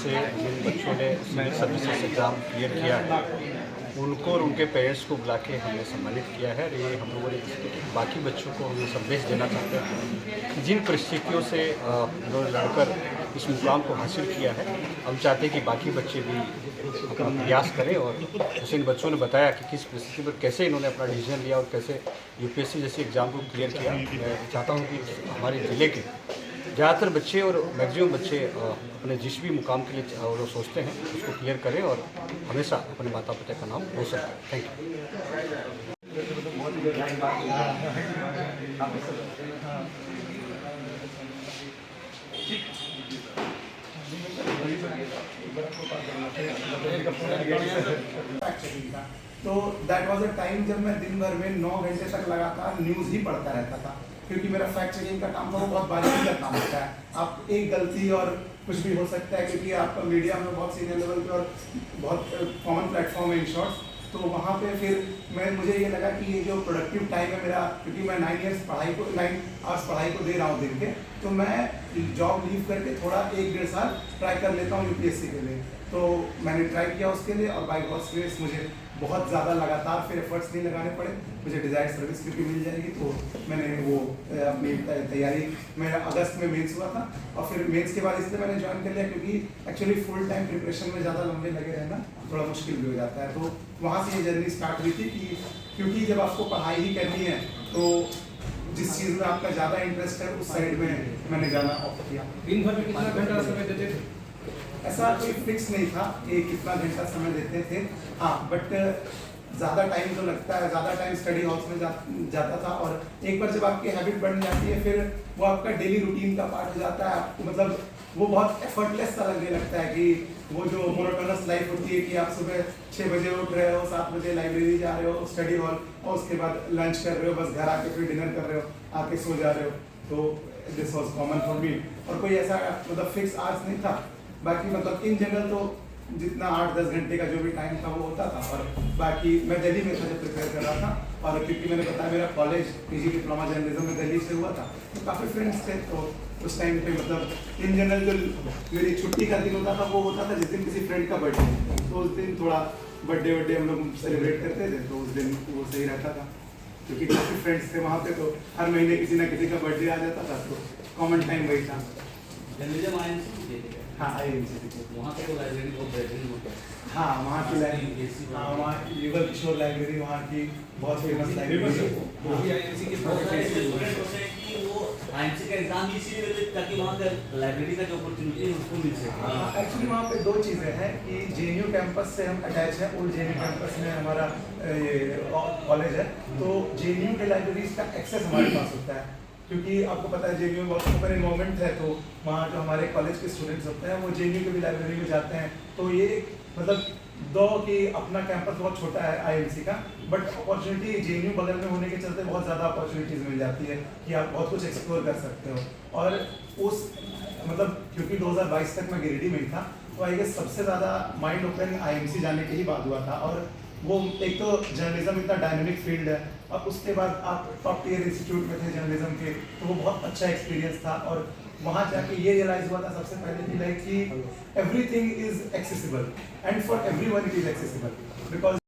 से जिन बच्चों ने सिविल सर्विसेज एग्ज़ाम क्लियर किया है उनको और उनके पेरेंट्स को बुला के हमने सम्मानित किया है। और ये हम लोगों ने बाकी बच्चों को हम ये संदेश देना चाहते हैं कि जिन परिस्थितियों से उन्होंने लड़कर इस मुकाम को हासिल किया है, हम चाहते हैं कि बाकी बच्चे भी अपना प्रयास करें। और जैसे इन बच्चों ने बताया कि किस परिस्थिति पर कैसे इन्होंने अपना डिसीजन लिया और कैसे यूपीएससी जैसे एग्ज़ाम को क्लियर किया। मैं चाहता हूँ कि हमारे ज़िले के ज़्यादातर बच्चे और मैक्सिमम बच्चे अपने जिस भी मुकाम के लिए वो सोचते हैं उसको क्लियर करें और हमेशा अपने माता पिता का नाम रोशन करें। Thank you. तो दैट वाज अ टाइम जब मैं दिन भर में 9 घंटे तक लगातार न्यूज़ ही पढ़ता रहता था, क्योंकि मेरा फैक्ट चेकिंग का काम था, वो बहुत बारीकी का काम होता है। आप एक गलती और कुछ भी हो सकता है, क्योंकि आप मीडिया में बहुत सीनियर लेवल पे और बहुत कॉमन प्लेटफॉर्म है इन शॉर्ट्स। तो वहाँ पे फिर मुझे ये लगा कि ये जो प्रोडक्टिव टाइम है मेरा, क्योंकि मैं 9 आवर्स पढ़ाई को दे रहा हूँ दिन के, तो मैं जॉब लीव करके थोड़ा 1-1.5 साल ट्राई कर लेता हूँ यूपीएससी के लिए। तो मैंने ट्राई किया उसके लिए, और बाय गॉड्स ग्रेस मुझे बहुत ज़्यादा लगातार फिर एफर्ट्स नहीं लगाने पड़े, मुझे डिज़ायर्ड सर्विस क्योंकि मिल जाएगी। तो मैंने वो अपनी तैयारी, मेरा अगस्त में मेंस हुआ था, और फिर मेंस के बाद इसलिए मैंने ज्वाइन कर लिया क्योंकि एक्चुअली फुल टाइम प्रिपरेशन में ज़्यादा लंबे लगे रहना थोड़ा मुश्किल भी हो जाता है। तो वहाँ से ये जर्नी स्टार्ट हुई थी कि क्योंकि जब आपको पढ़ाई ही करनी है तो जिस चीज़ में आपका ज़्यादा इंटरेस्ट है उस साइड में मैंने जाना ऑप्ट किया। दिन भर में कितना घंटा समय देते थे? ऐसा कोई फिक्स नहीं था कि कितना घंटा समय देते थे, हाँ, बट ज़्यादा टाइम तो लगता है, ज़्यादा टाइम स्टडी हाउस में जाता था। और एक बार जब आपकी हैबिट बन जाती है फिर वो आपका डेली रूटीन का पार्ट हो जाता है। आपको मतलब वो बहुत एफर्टलेस सा लगने लगता है कि वो जो मोनोटोनस लाइफ होती है कि आप सुबह 6 बजे उठ रहे हो, 7 बजे लाइब्रेरी जा रहे हो, स्टडी हॉल, और उसके बाद लंच कर रहे हो, बस घर आके फिर डिनर कर रहे हो, आके सो जा रहे हो। तो this was common for me, और कोई ऐसा मतलब फिक्स आवर्स नहीं था। बाकी मतलब इन जनरल तो जितना 8-10 घंटे का जो भी टाइम था वो होता था। और बाकी मैं दिल्ली में था जब प्रिपेयर कर रहा था, और क्योंकि मैंने बताया मेरा कॉलेज पीजी डिप्लोमा जर्नलिज्म में दिल्ली से हुआ था, तो काफ़ी फ्रेंड्स थे। तो उस टाइम पे मतलब इन जनरल जो मेरी छुट्टी का दिन होता था वो होता था जिस दिन किसी फ्रेंड का बर्थडे, तो उस दिन थोड़ा बर्थडे हम लोग सेलिब्रेट करते थे, तो उस दिन वो सही रहता था क्योंकि काफ़ी फ्रेंड्स थे वहाँ पे, तो हर महीने किसी ना किसी का बर्थडे आ जाता था, तो कॉमन टाइम वही था। हाँ, वहाँ पे तो लाइब्रेरी बहुत बेहतरीन होता है। हाँ, वहाँ की लाइब्रेरी, हाँ, वहाँ युगल किशोर लाइब्रेरी वहाँ की बहुत फेमस लाइब्रेरी है। वो भी आईएमसी के बहुत सारे स्टूडेंट होते हैं कि वो आईएमसी का एग्जाम इसीलिए देते हैं ताकि वहाँ का लाइब्रेरी का जो अपॉर्चुनिटी है उसको मिल सके। एक्चुअली वहाँ पे 2 चीज़ें हैं कि जेएनयू कैंपस से हम अटैच हैं, ओल्ड जेएनयू कैंपस में हमारा ये कॉलेज है, तो जेएनयू के लाइब्रेरीज का एक्सेस हमारे पास होता है, क्योंकि आपको पता है जेएनयू बहुत ओपन इन्वायरमेंट है। तो वहाँ जो हमारे कॉलेज के स्टूडेंट्स होते हैं वो जेएनयू के भी लाइब्रेरी में जाते हैं। तो ये मतलब दो कि अपना कैंपस बहुत छोटा है आईएमसी का, बट अपॉर्चुनिटी जेएनयू बगल में होने के चलते बहुत ज़्यादा अपॉर्चुनिटीज़ मिल जाती है कि आप बहुत कुछ एक्सप्लोर कर सकते हो। और उस मतलब क्योंकि 2022 तक मैं गिरिडीह में ही था, तो आई गेस सबसे ज़्यादा माइंड ओपन आईएमसी जाने के ही बाद हुआ था। और वो एक तो जर्नलिज्म इतना डायनेमिक फील्ड है, और उसके बाद आप टॉप टियर इंस्टीट्यूट में थे जर्नलिज्म के, तो वो बहुत अच्छा एक्सपीरियंस था। और वहाँ जाके ये रियलाइज हुआ था सबसे पहले कि लाइक कि everything is accessible and for everyone it is accessible, because